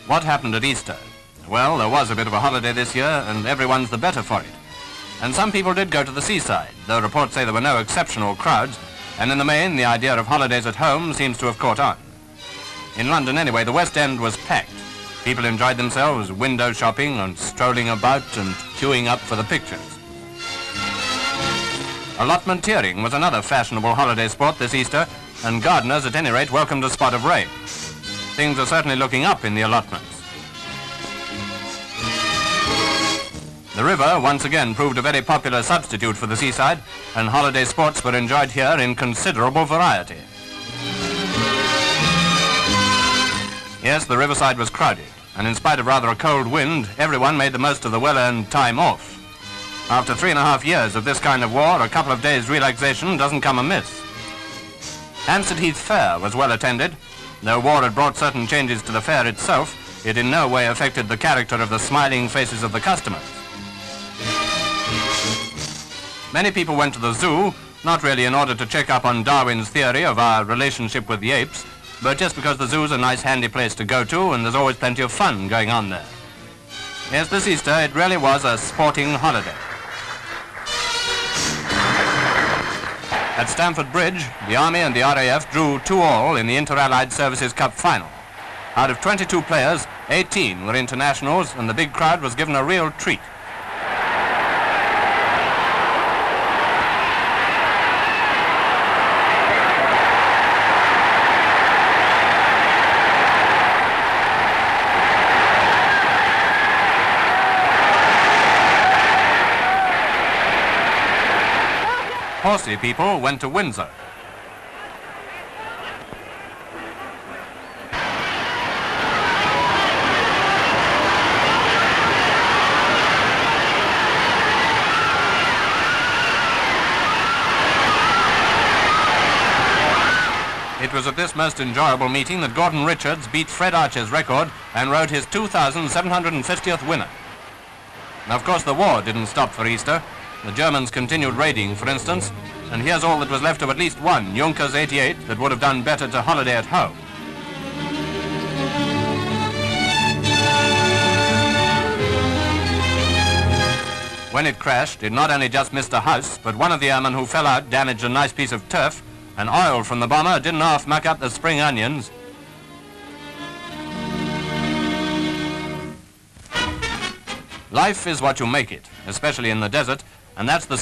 What happened at Easter? Well, there was a bit of a holiday this year, and everyone's the better for it. And some people did go to the seaside, though reports say there were no exceptional crowds, and in the main, the idea of holidays at home seems to have caught on. In London, anyway, the West End was packed. People enjoyed themselves window shopping and strolling about and queuing up for the pictures. Allotmenteering was another fashionable holiday sport this Easter, and gardeners, at any rate, welcomed a spot of rain. Things are certainly looking up in the allotments. The river once again proved a very popular substitute for the seaside, and holiday sports were enjoyed here in considerable variety. Yes, the riverside was crowded, and in spite of rather a cold wind, everyone made the most of the well-earned time off. After 3.5 years of this kind of war, a couple of days' relaxation doesn't come amiss. Hampstead Heath Fair was well attended. Though war had brought certain changes to the fair itself, it in no way affected the character of the smiling faces of the customers. Many people went to the zoo, not really in order to check up on Darwin's theory of our relationship with the apes, but just because the zoo's a nice handy place to go to and there's always plenty of fun going on there. Yes, this Easter it really was a sporting holiday. At Stamford Bridge, the Army and the RAF drew 2-2 in the Inter-Allied Services Cup final. Out of 22 players, 18 were internationals, and the big crowd was given a real treat. Horsey people went to Windsor. It was at this most enjoyable meeting that Gordon Richards beat Fred Archer's record and rode his 2,750th winner. Now, of course, the war didn't stop for Easter. The Germans continued raiding, for instance, and here's all that was left of at least one Junkers 88 that would have done better to holiday at home. When it crashed, it not only just missed a house, but one of the airmen who fell out damaged a nice piece of turf, and oil from the bomber didn't half muck up the spring onions. Life is what you make it, especially in the desert, and that's the